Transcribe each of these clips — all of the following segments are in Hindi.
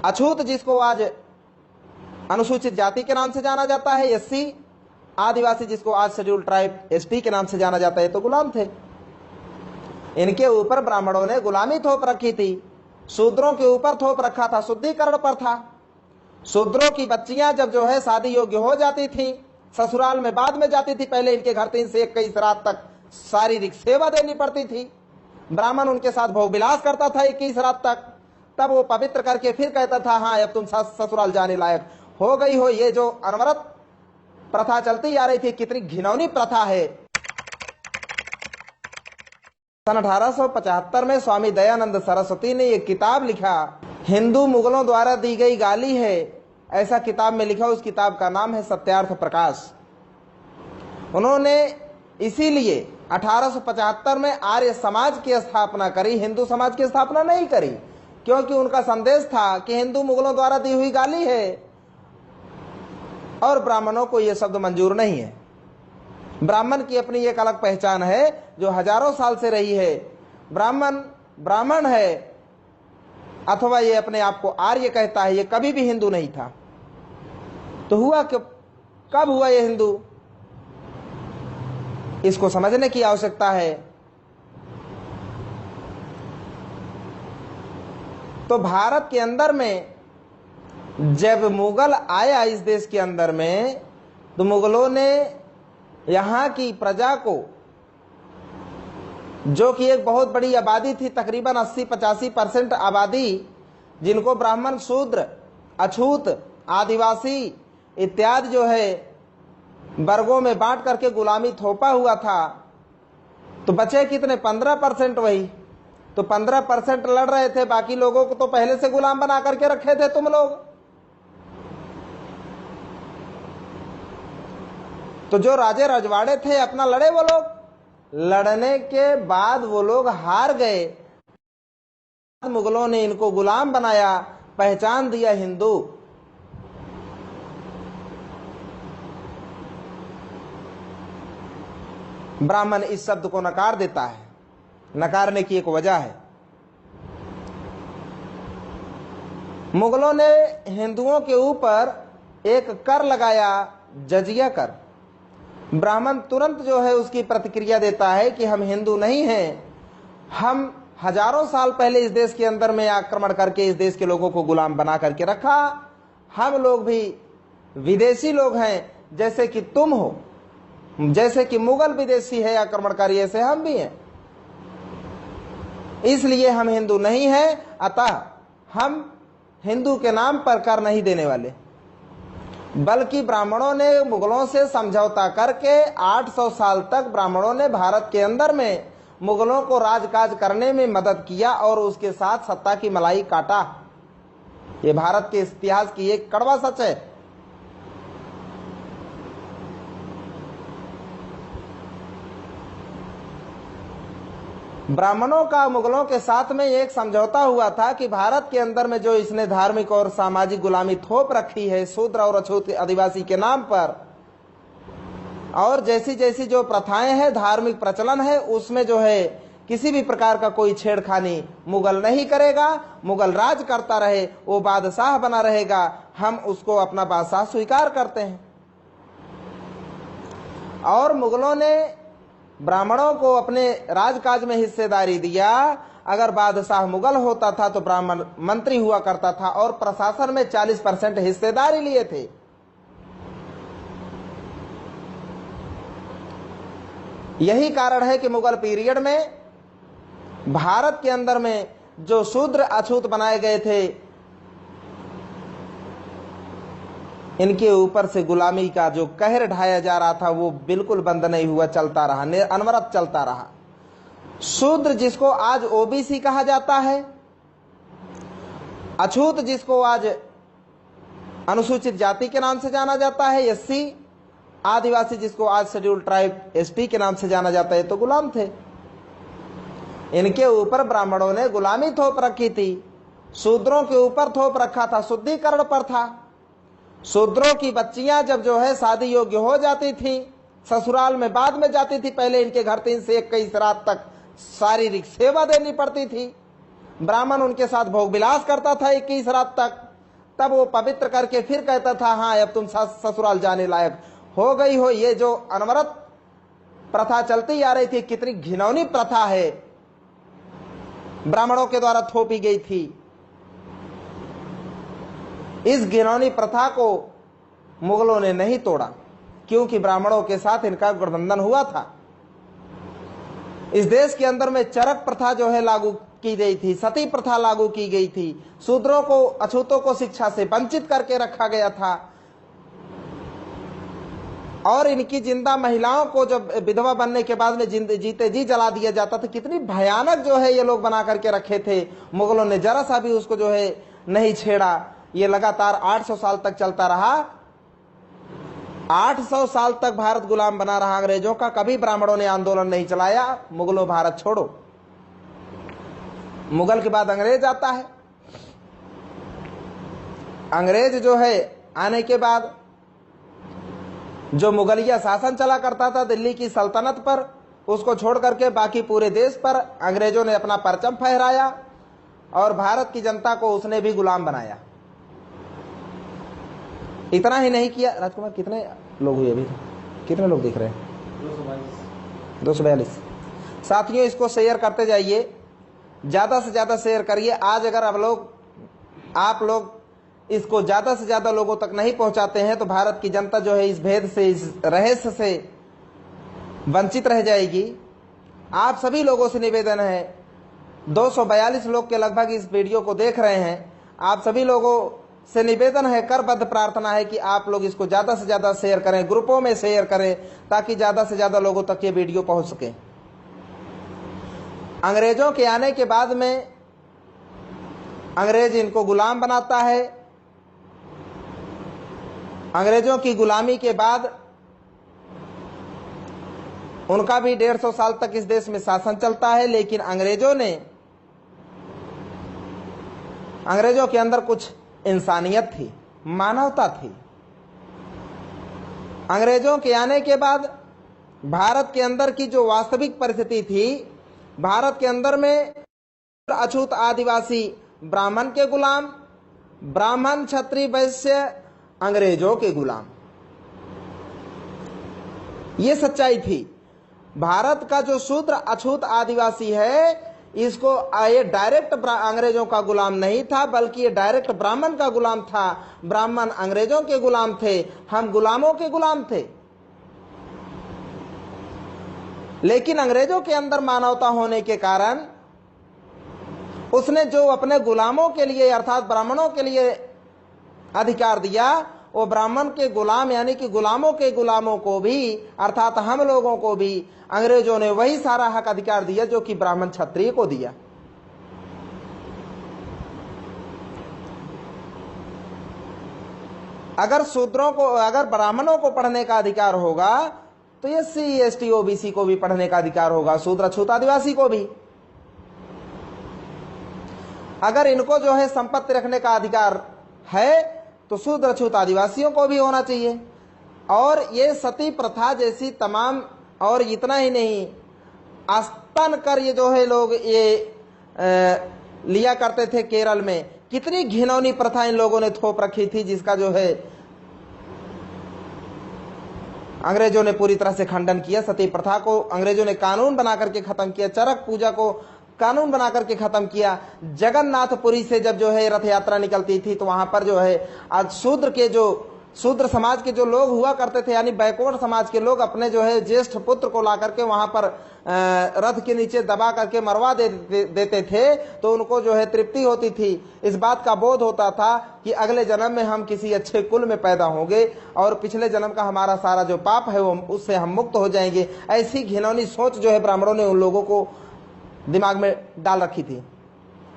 अछूत जिसको आज अनुसूचित जाति के नाम से जाना जाता है, एससी, आदिवासी जिसको आज शेड्यूल ट्राइब एसटी के नाम से जाना जाता है, तो गुलाम थे। इनके ऊपर ब्राह्मणों ने गुलामी थोप रखी थी। शूद्रों के ऊपर थोप रखा था, शुद्धिकरण पर था। शूद्रों की बच्चियां जब जो है शादी योग्य हो जाती थी, ससुराल में बाद में जाती थी, पहले इनके घर 3 से 21 रात तक शारीरिक सेवा देनी पड़ती थी। ब्राह्मण उनके साथ भोग विलास करता था 21 रात तक, तब वो पवित्र करके फिर कहता था हाँ अब तुम ससुराल जाने लायक हो गई हो। ये जो अनवरत प्रथा चलती आ रही थी, कितनी घिनौनी प्रथा है। सन 1875 में स्वामी दयानंद सरस्वती ने एक किताब लिखा, हिंदू मुगलों द्वारा दी गई गाली है, ऐसा किताब में लिखा। उस किताब का नाम है सत्यार्थ प्रकाश। उन्होंने इसीलिए 1875 में आर्य समाज की स्थापना करी, हिंदू समाज की स्थापना नहीं करी, क्योंकि उनका संदेश था कि हिंदू मुगलों द्वारा दी हुई गाली है और ब्राह्मणों को यह शब्द मंजूर नहीं है। ब्राह्मण की अपनी एक अलग पहचान है जो हजारों साल से रही है। ब्राह्मण ब्राह्मण है अथवा ये अपने आप को आर्य कहता है, ये कभी भी हिंदू नहीं था। तो हुआ कब हुआ ये हिंदू, इसको समझने की आवश्यकता है। तो भारत के अंदर में जब मुगल आया इस देश के अंदर में, तो मुगलों ने यहां की प्रजा को, जो कि एक बहुत बड़ी आबादी थी, तकरीबन 80-85% आबादी, जिनको ब्राह्मण, शूद्र, अछूत, आदिवासी इत्यादि जो है वर्गों में बांट करके गुलामी थोपा हुआ था। तो बचे कितने? 15% वही। तो 15% लड़ रहे थे, बाकी लोगों को तो पहले से गुलाम बना करके रखे थे तुम लोग। तो जो राजे रजवाड़े थे अपना लड़े, वो लोग लड़ने के बाद वो लोग हार गए। मुगलों ने इनको गुलाम बनाया, पहचान दिया हिंदू। ब्राह्मण इस शब्द को नकार देता है। नकारने की एक वजह है, मुगलों ने हिंदुओं के ऊपर एक कर लगाया, जजिया कर। ब्राह्मण तुरंत जो है उसकी प्रतिक्रिया देता है कि हम हिंदू नहीं हैं, हम हजारों साल पहले इस देश के अंदर में आक्रमण करके इस देश के लोगों को गुलाम बना करके रखा। हम लोग भी विदेशी लोग हैं, जैसे कि तुम हो, जैसे कि मुगल विदेशी है आक्रमणकारी, ऐसे हम भी हैं। इसलिए हम हिंदू नहीं हैं, अतः हम हिंदू के नाम पर कर नहीं देने वाले। बल्कि ब्राह्मणों ने मुगलों से समझौता करके 800 साल तक ब्राह्मणों ने भारत के अंदर में मुगलों को राजकाज करने में मदद किया और उसके साथ सत्ता की मलाई काटा। ये भारत के इतिहास की एक कड़वा सच है। ब्राह्मणों का मुगलों के साथ में एक समझौता हुआ था कि भारत के अंदर में जो इसने धार्मिक और सामाजिक गुलामी थोप रखी है शूद्र और अछूत आदिवासी के नाम पर, और जैसी जैसी जो प्रथाएं हैं, धार्मिक प्रचलन है, उसमें जो है किसी भी प्रकार का कोई छेड़खानी मुगल नहीं करेगा। मुगल राज करता रहे, वो बादशाह बना रहेगा, हम उसको अपना बादशाह स्वीकार करते हैं। और मुगलों ने ब्राह्मणों को अपने राजकाज में हिस्सेदारी दिया। अगर बादशाह मुगल होता था तो ब्राह्मण मंत्री हुआ करता था और प्रशासन में 40% हिस्सेदारी लिए थे। यही कारण है कि मुगल पीरियड में भारत के अंदर में जो शूद्र अछूत बनाए गए थे, इनके ऊपर से गुलामी का जो कहर ढाया जा रहा था वो बिल्कुल बंद नहीं हुआ, चलता रहा, अनवरत चलता रहा। शूद्र जिसको आज ओबीसी कहा जाता है, अछूत जिसको आज अनुसूचित जाति के नाम से जाना जाता है, एससी, आदिवासी जिसको आज शेड्यूल ट्राइब एसटी के नाम से जाना जाता है, तो गुलाम थे। इनके ऊपर ब्राह्मणों ने गुलामी थोप रखी थी। शूद्रों के ऊपर थोप रखा था, शुद्धिकरण पर था। शूद्रों की बच्चियां जब जो है शादी योग्य हो जाती थी, ससुराल में बाद में जाती थी, पहले इनके घर 3 से 21 रात तक शारीरिक सेवा देनी पड़ती थी। ब्राह्मण उनके साथ भोग विलास करता था 21 रात तक, तब वो पवित्र करके फिर कहता था हाँ अब तुम ससुराल जाने लायक हो गई हो। ये जो अनवरत प्रथा चलती आ रही थी, कितनी घिनौनी प्रथा है, ब्राह्मणों के द्वारा थोपी गई थी। इस घिनौनी प्रथा को मुगलों ने नहीं तोड़ा, क्योंकि ब्राह्मणों के साथ इनका गठबंधन हुआ था। इस देश के अंदर में चरक प्रथा जो है लागू की गई थी, सती प्रथा लागू की गई थी, शूद्रों को, अछूतों को शिक्षा से वंचित करके रखा गया था, और इनकी जिंदा महिलाओं को जब विधवा बनने के बाद में जीते जी जला दिया जाता था। कितनी भयानक जो है ये लोग बना करके रखे थे। मुगलों ने जरा सा भी उसको जो है नहीं छेड़ा। ये लगातार 800 साल तक चलता रहा। 800 साल तक भारत गुलाम बना रहा अंग्रेजों का। कभी ब्राह्मणों ने आंदोलन नहीं चलाया, मुगलों भारत छोड़ो। मुगल के बाद अंग्रेज आता है। अंग्रेज जो है आने के बाद जो मुगलिया शासन चला करता था दिल्ली की सल्तनत पर, उसको छोड़ करके बाकी पूरे देश पर अंग्रेजों ने अपना परचम फहराया और भारत की जनता को उसने भी गुलाम बनाया। इतना ही नहीं किया। राजकुमार कितने लोग हुए अभी, कितने लोग दिख रहे हैं? 242। साथियों इसको शेयर करते जाइए, ज्यादा से ज्यादा शेयर करिए। आज अगर आप लोग इसको ज्यादा से ज्यादा लोगों तक नहीं पहुंचाते हैं तो भारत की जनता जो है इस भेद से, इस रहस्य से वंचित रह जाएगी। आप सभी लोगों से निवेदन है, 242 लोग के लगभग इस वीडियो को देख रहे हैं। आप सभी लोगों से निवेदन है, करबद्ध प्रार्थना है कि आप लोग इसको ज्यादा से ज्यादा शेयर करें, ग्रुपों में शेयर करें, ताकि ज्यादा से ज्यादा लोगों तक ये वीडियो पहुंच सके। अंग्रेजों के आने के बाद में अंग्रेज इनको गुलाम बनाता है। अंग्रेजों की गुलामी के बाद उनका भी 150 साल तक इस देश में शासन चलता है, लेकिन अंग्रेजों के अंदर कुछ इंसानियत थी, मानवता थी। अंग्रेजों के आने के बाद भारत के अंदर की जो वास्तविक परिस्थिति थी, भारत के अंदर में अछूत आदिवासी ब्राह्मण के गुलाम, ब्राह्मण क्षत्रिय वैश्य अंग्रेजों के गुलाम, ये सच्चाई थी। भारत का जो शूद्र अछूत आदिवासी है, इसको ये डायरेक्ट अंग्रेजों का गुलाम नहीं था, बल्कि ये डायरेक्ट ब्राह्मण का गुलाम था। ब्राह्मण अंग्रेजों के गुलाम थे, हम गुलामों के गुलाम थे। लेकिन अंग्रेजों के अंदर मानवता होने के कारण उसने जो अपने गुलामों के लिए अर्थात ब्राह्मणों के लिए अधिकार दिया, वो ब्राह्मण के गुलाम यानी कि गुलामों के गुलामों को भी अर्थात हम लोगों को भी अंग्रेजों ने वही सारा हक अधिकार दिया जो कि ब्राह्मण क्षत्रिय को दिया। अगर शूद्रों को, अगर ब्राह्मणों को पढ़ने का अधिकार होगा तो ये SC ST OBC को भी पढ़ने का अधिकार होगा, शूद्र अछूत आदिवासी को भी। अगर इनको जो है संपत्ति रखने का अधिकार है तो शूद्र अछूत आदिवासियों को भी होना चाहिए। और ये सती प्रथा जैसी तमाम, और इतना ही नहीं, आस्तन कर ये जो है लोग ये लिया करते थे केरल में, कितनी घिनौनी प्रथा इन लोगों ने थोप रखी थी, जिसका जो है अंग्रेजों ने पूरी तरह से खंडन किया। सती प्रथा को अंग्रेजों ने कानून बना करके खत्म किया, चरक पूजा को कानून बना करके खत्म किया। जगन्नाथपुरी से जब जो है रथ यात्रा निकलती थी तो वहां पर जो है आज शूद्र समाज के जो लोग हुआ करते थे, यानी बैकवर्ड समाज के लोग अपने जो है ज्येष्ठ पुत्र को ला करके वहां पर रथ के नीचे दबा करके मरवा देते थे, तो उनको जो है तृप्ति होती थी। इस बात का बोध होता था कि अगले जन्म में हम किसी अच्छे कुल में पैदा होंगे और पिछले जन्म का हमारा सारा जो पाप है वो उससे हम मुक्त हो जाएंगे। ऐसी घिनौनी सोच जो है ब्राह्मणों ने उन लोगों को दिमाग में डाल रखी थी।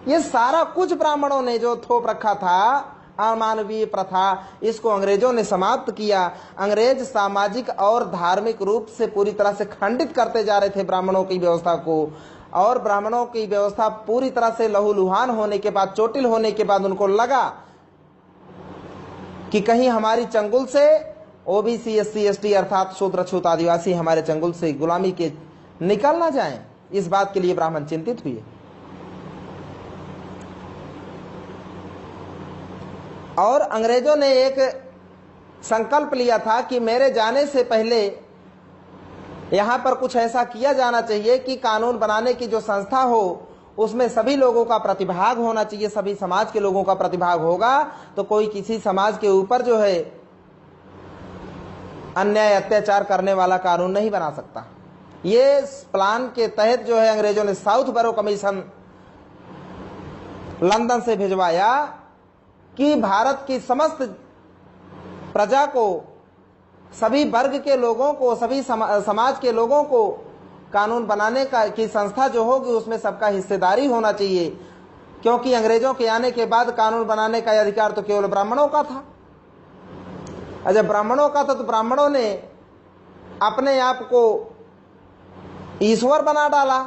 ये सारा कुछ ब्राह्मणों ने जो थोप रखा था, अमानवीय प्रथा, इसको अंग्रेजों ने समाप्त किया। अंग्रेज सामाजिक और धार्मिक रूप से पूरी तरह से खंडित करते जा रहे थे ब्राह्मणों की व्यवस्था को, और ब्राह्मणों की व्यवस्था पूरी तरह से लहूलुहान होने के बाद, चोटिल होने के बाद उनको लगा कि कहीं हमारी चंगुल से OBC SC ST अर्थात शूद्र अछूत आदिवासी हमारे चंगुल से गुलामी के निकल ना जाएं। इस बात के लिए ब्राह्मण चिंतित हुए। और अंग्रेजों ने एक संकल्प लिया था कि मेरे जाने से पहले यहां पर कुछ ऐसा किया जाना चाहिए कि कानून बनाने की जो संस्था हो उसमें सभी लोगों का प्रतिभाग होना चाहिए, सभी समाज के लोगों का प्रतिभाग होगा तो कोई किसी समाज के ऊपर जो है अन्याय अत्याचार करने वाला कानून नहीं बना सकता। ये प्लान के तहत जो है अंग्रेजों ने साउथ बरो कमीशन लंदन से भिजवाया कि भारत की समस्त प्रजा को, सभी वर्ग के लोगों को, सभी समाज के लोगों को कानून बनाने की संस्था जो होगी उसमें सबका हिस्सेदारी होना चाहिए, क्योंकि अंग्रेजों के आने के बाद कानून बनाने का अधिकार तो केवल ब्राह्मणों का था। जब ब्राह्मणों का था तो ब्राह्मणों ने अपने आप को ईश्वर बना डाला,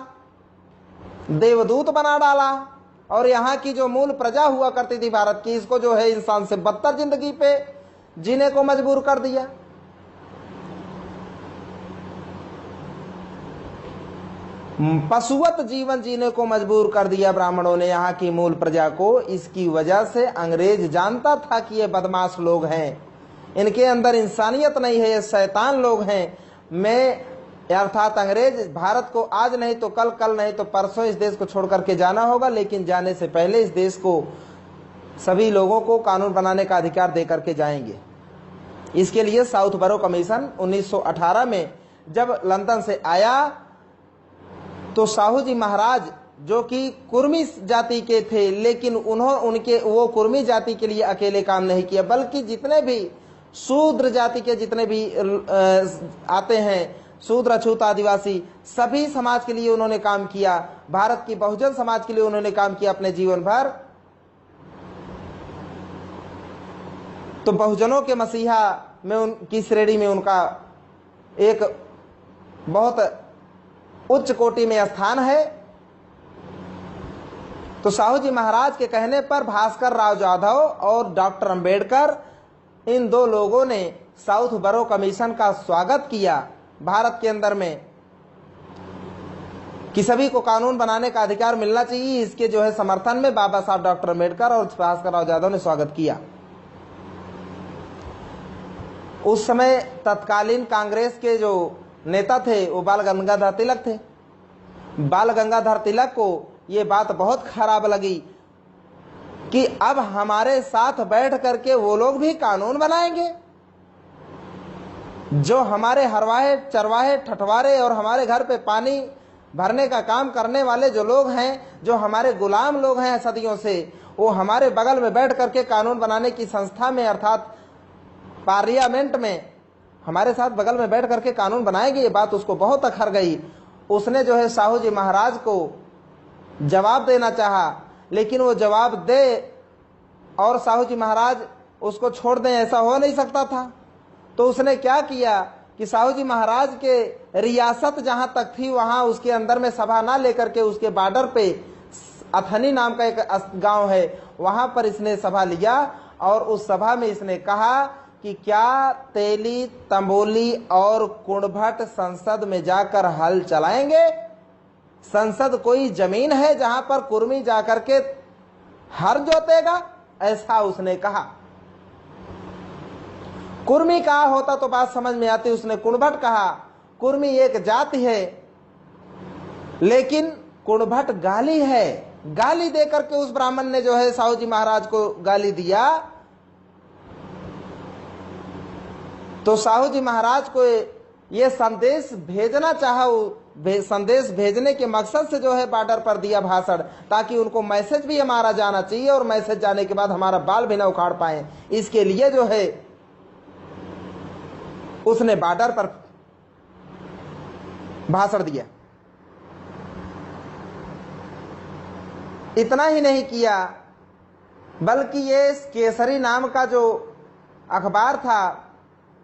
देवदूत बना डाला, और यहाँ की जो मूल प्रजा हुआ करती थी भारत की, इसको जो है इंसान से बदतर जिंदगी पे जीने को मजबूर कर दिया। पशुवत जीवन जीने को मजबूर कर दिया ब्राह्मणों ने यहाँ की मूल प्रजा को। इसकी वजह से अंग्रेज जानता था कि ये बदमाश लोग हैं, इनके अंदर इंसानियत नहीं है, ये शैतान लोग हैं। मैं अर्थात अंग्रेज भारत को आज नहीं तो कल, कल नहीं तो परसों इस देश को छोड़ करके जाना होगा, लेकिन जाने से पहले इस देश को सभी लोगों को कानून बनाने का अधिकार दे करके जाएंगे। इसके लिए साउथ बरो कमीशन 1918 में जब लंदन से आया तो साहू जी महाराज जो कि कुर्मी जाति के थे, लेकिन उनके वो कुर्मी जाति के लिए अकेले काम नहीं किया, बल्कि जितने भी शूद्र जाति के जितने भी आते हैं, शूद्र, अछूत, आदिवासी, सभी समाज के लिए उन्होंने काम किया। भारत की बहुजन समाज के लिए उन्होंने काम किया अपने जीवन भर। तो बहुजनों के मसीहा में उनकी श्रेणी में उनका एक बहुत उच्च कोटि में स्थान है। तो साहू जी महाराज के कहने पर भास्कर राव जाधव और डॉक्टर अंबेडकर, इन दो लोगों ने साउथ बरो कमीशन का स्वागत किया भारत के अंदर में कि सभी को कानून बनाने का अधिकार मिलना चाहिए। इसके जो है समर्थन में बाबा साहब डॉक्टर अंबेडकर और भास्कर राव जाधव ने स्वागत किया। उस समय तत्कालीन कांग्रेस के जो नेता थे वो बाल गंगाधर तिलक थे। बाल गंगाधर तिलक को ये बात बहुत खराब लगी कि अब हमारे साथ बैठ करके वो लोग भी कानून बनाएंगे, जो हमारे हरवाहे, चरवाहे, ठठवारे और हमारे घर पे पानी भरने का काम करने वाले जो लोग हैं, जो हमारे गुलाम लोग हैं सदियों से, वो हमारे बगल में बैठ करके कानून बनाने की संस्था में अर्थात पार्लियामेंट में हमारे साथ बगल में बैठ करके कानून बनाएंगे। ये बात उसको बहुत अखर गई। उसने जो है साहू जी महाराज को जवाब देना चाहा, लेकिन वो जवाब दे और साहू जी महाराज उसको छोड़ दें, ऐसा हो नहीं सकता था। तो उसने क्या किया कि साहू जी महाराज के रियासत जहां तक थी वहां उसके अंदर में सभा ना लेकर के उसके बॉर्डर पे अथनी नाम का एक गांव है, वहां पर इसने सभा लिया और उस सभा में इसने कहा कि क्या तेली, तंबोली और कुणभट संसद में जाकर हल चलाएंगे? संसद कोई जमीन है जहां पर कुर्मी जाकर के हर जोतेगा? ऐसा उसने कहा। कुर्मी कहा होता तो बात समझ में आती, उसने कुणभट कहा। कुर्मी एक जाति है, लेकिन कुणभट गाली है। गाली देकर के उस ब्राह्मण ने जो है साहू जी महाराज को गाली दिया। तो साहू जी महाराज को ये संदेश भेजना चाहा, संदेश भेजने के मकसद से जो है बॉर्डर पर दिया भाषण, ताकि उनको मैसेज भी हमारा जाना चाहिए और मैसेज जाने के बाद हमारा बाल भी ना उखाड़ पाए। इसके लिए जो है उसने बॉर्डर पर भाषण दिया। इतना ही नहीं किया, बल्कि ये केसरी नाम का जो अखबार था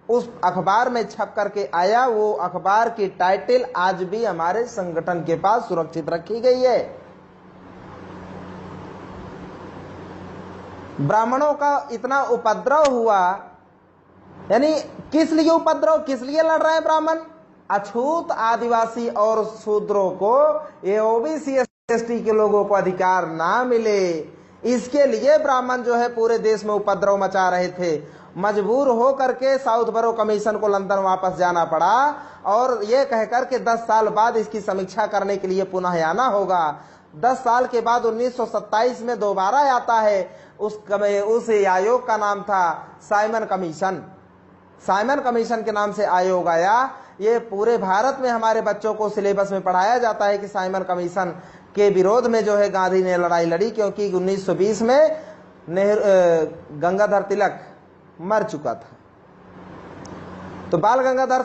उस अखबार में छप करके आया। वो अखबार की टाइटल आज भी हमारे संगठन के पास सुरक्षित रखी गई है। ब्राह्मणों का इतना उपद्रव हुआ, यानी किस लिए उपद्रव, किस लिए लड़ रहे हैं ब्राह्मण? अछूत, आदिवासी और शूद्रों को, ये ओबीसी एसटी के लोगों को अधिकार ना मिले, इसके लिए ब्राह्मण जो है पूरे देश में उपद्रव मचा रहे थे। मजबूर हो करके साउथ बरो कमीशन को लंदन वापस जाना पड़ा और ये कहकर के 10 साल बाद इसकी समीक्षा करने के लिए पुनः आना होगा। 10 साल के बाद 1927 में दोबारा आता है। उस आयोग का नाम था साइमन कमीशन। साइमन कमीशन के नाम से आयोग आया। ये पूरे भारत में हमारे बच्चों को सिलेबस में पढ़ाया जाता है कि साइमन कमीशन के विरोध में जो है गांधी ने लड़ाई लड़ी, क्योंकि 1920 में गंगाधर तिलक मर चुका था। तो बाल गंगाधर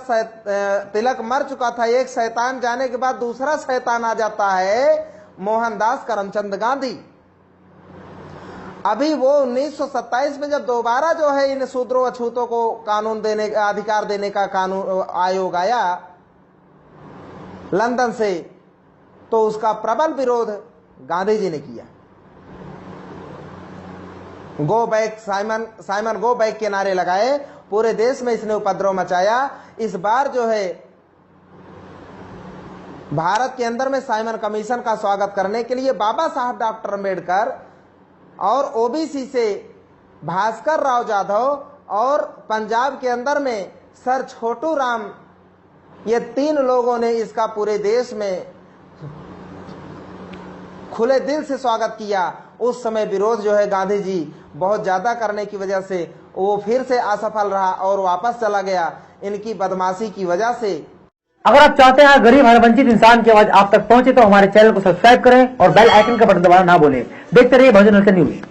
तिलक मर चुका था। एक शैतान जाने के बाद दूसरा शैतान आ जाता है, मोहनदास करमचंद गांधी। अभी वो 1927 में जब दोबारा जो है इन शूद्रों अछूतों को कानून देने का अधिकार देने का कानून आयोग आया लंदन से, तो उसका प्रबल विरोध गांधी जी ने किया। Go back Simon go back के नारे लगाए। पूरे देश में इसने उपद्रव मचाया। इस बार जो है भारत के अंदर में साइमन कमीशन का स्वागत करने के लिए बाबा साहब डॉक्टर अम्बेडकर और ओबीसी से भास्कर राव जाधव और पंजाब के अंदर में सर छोटू राम, ये 3 लोगों ने इसका पूरे देश में खुले दिल से स्वागत किया। उस समय विरोध जो है गांधी जी बहुत ज्यादा करने की वजह से वो फिर से असफल रहा और वापस चला गया इनकी बदमाशी की वजह से। अगर आप चाहते हैं गरीब हर वंचित इंसान की आवाज आप तक पहुंचे तो हमारे चैनल को सब्सक्राइब करें और बेल आइकन का बटन दबाना ना भूलें। देखते रहिए बहुजन न्यूज।